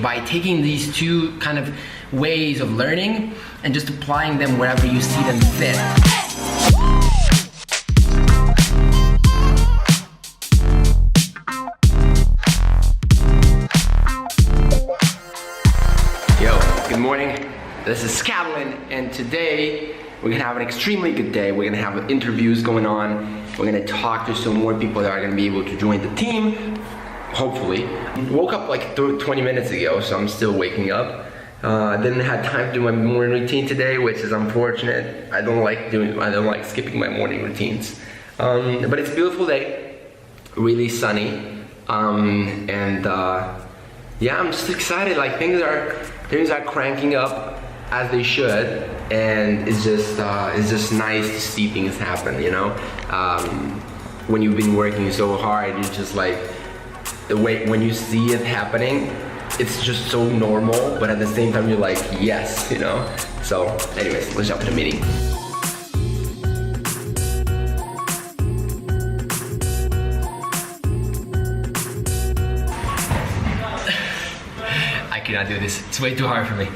by taking these two kind of ways of learning and just applying them wherever you see them fit. Good morning, this is Catalin, and today we're gonna have an extremely good day. We're gonna have interviews going on. We're gonna talk to some more people that are gonna be able to join the team, hopefully. Woke up like 20 minutes ago, so I'm still waking up. Didn't have time to do my morning routine today, which is unfortunate. I don't like skipping my morning routines. But it's a beautiful day, really sunny, yeah, I'm just excited. Like things are cranking up as they should, and it's just nice to see things happen, you know. When you've been working so hard, it's just like the way when you see it happening, it's just so normal, but at the same time you're like, yes, you know. So anyways, let's jump to the meeting. I cannot do this, it's way too hard for me.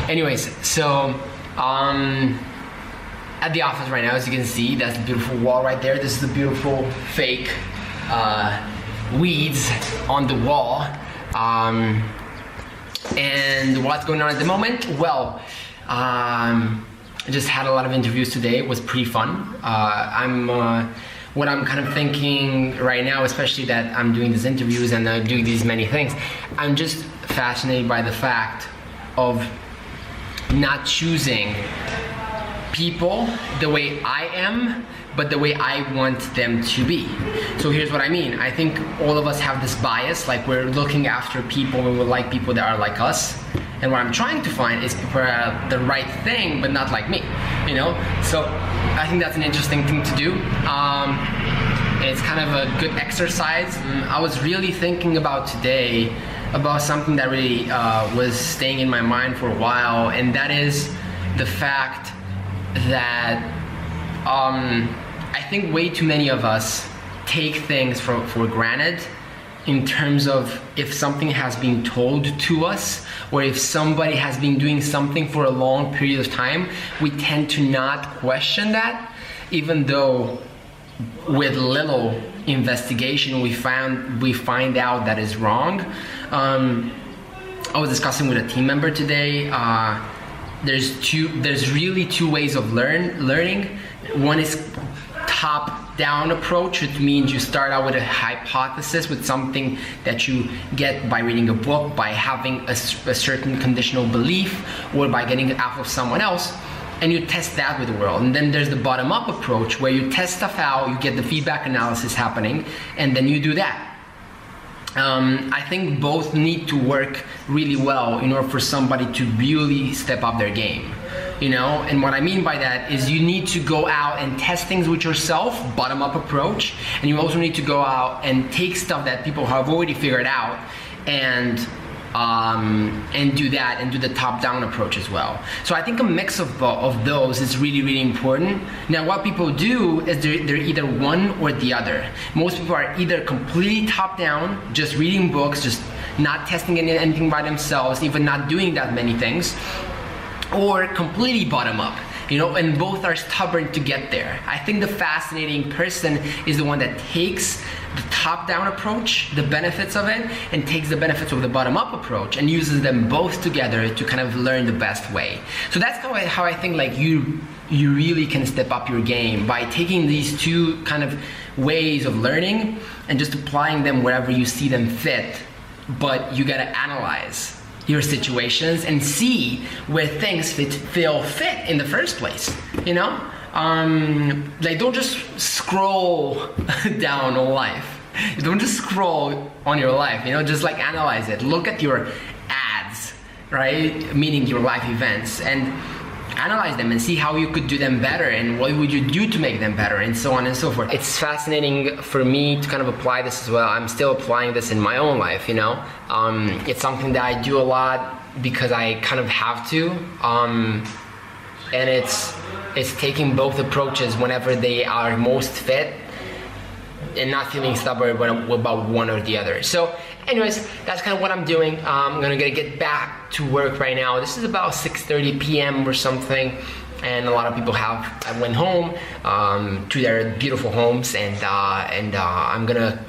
Anyways, so at the office right now, as you can see, that's the beautiful wall right there. This is the beautiful fake weeds on the wall. And what's going on at the moment? Well, I just had a lot of interviews today. It was pretty fun. What I'm kind of thinking right now, especially that I'm doing these interviews and doing these many things, I'm just fascinated by the fact of not choosing people the way I am, but the way I want them to be. So here's what I mean. I think all of us have this bias, like we're looking after people and we like people that are like us. And what I'm trying to find is people that are the right thing, but not like me, you know? So I think that's an interesting thing to do. It's kind of a good exercise. I was really thinking about today about something that really was staying in my mind for a while, and that is the fact that I think way too many of us take things for granted in terms of if something has been told to us, or if somebody has been doing something for a long period of time, we tend to not question that, even though with little investigation we find out that is wrong. I was discussing with a team member today. There's really two ways of learning. One is top-down approach, which means you start out with a hypothesis, with something that you get by reading a book, by having a certain conditional belief, or by getting it off of someone else, and you test that with the world. And then there's the bottom-up approach, where you test stuff out, you get the feedback analysis happening, and then you do that. I think both need to work really well in order for somebody to really step up their game, you know? And what I mean by that is you need to go out and test things with yourself, bottom-up approach, and you also need to go out and take stuff that people have already figured out and do that, and do the top-down approach as well. So I think a mix of those is really, really important. Now what people do is they're either one or the other. Most people are either completely top-down, just reading books, just not testing anything by themselves, even not doing that many things, or completely bottom-up. You know, and both are stubborn to get there. I think the fascinating person is the one that takes the top-down approach, the benefits of it, and takes the benefits of the bottom-up approach and uses them both together to kind of learn the best way. So that's how I think like you really can step up your game, by taking these two kind of ways of learning and just applying them wherever you see them fit. But you gotta analyze your situations and see where things feel fit in the first place, you know? Like don't just scroll down on life. Don't just scroll on your life, you know, just like analyze it. Look at your ads, right? Meaning your life events, and analyze them and see how you could do them better and what would you do to make them better, and so on and so forth. It's fascinating for me to kind of apply this as well. I'm still applying this in my own life, you know. It's something that I do a lot because I kind of have to, and it's taking both approaches whenever they are most fit, and not feeling stubborn about one or the other. So anyways, that's kind of what I'm doing. I'm gonna get back to work right now. This is about 6:30 p.m. or something, and a lot of people I went home to their beautiful homes, and I'm gonna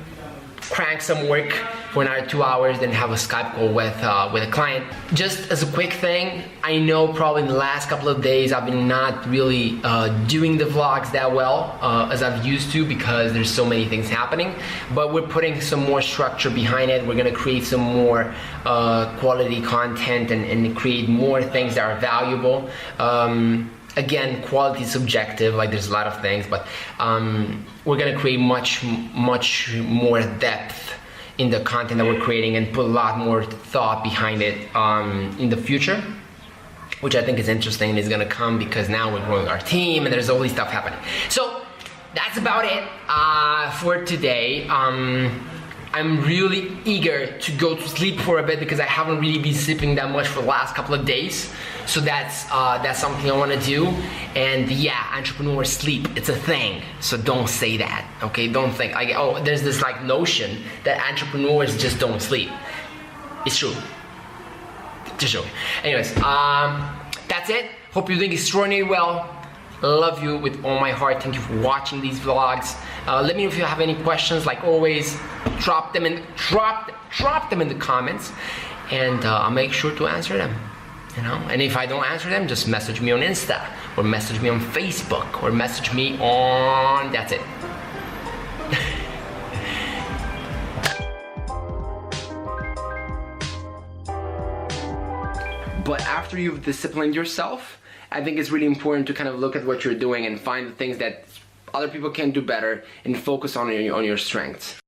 crank some work for another 2 hours, then have a Skype call with a client. Just as a quick thing, I know probably in the last couple of days I've been not really doing the vlogs that well as I've used to, because there's so many things happening, but we're putting some more structure behind it. We're gonna create some more quality content and create more things that are valuable. Again, quality is subjective, like there's a lot of things, but we're gonna create much more depth in the content that we're creating and put a lot more thought behind it in the future, which I think is interesting and is gonna come because now we're growing our team and there's all this stuff happening. So that's about it for today. I'm really eager to go to sleep for a bit because I haven't really been sleeping that much for the last couple of days. So that's something I want to do. And yeah, entrepreneurs sleep, it's a thing. So don't say that, okay? Don't think like, oh, there's this like notion that entrepreneurs just don't sleep. It's true. Just true. Anyways, that's it. Hope you're doing extraordinarily well. Love you with all my heart. Thank you for watching these vlogs. Let me know if you have any questions. Like always, drop them in the comments, and I'll make sure to answer them. You know, and if I don't answer them, just message me on Insta, or message me on Facebook, or message me on. That's it. But after you've disciplined yourself, I think it's really important to kind of look at what you're doing and find the things that other people can do better and focus on your strengths.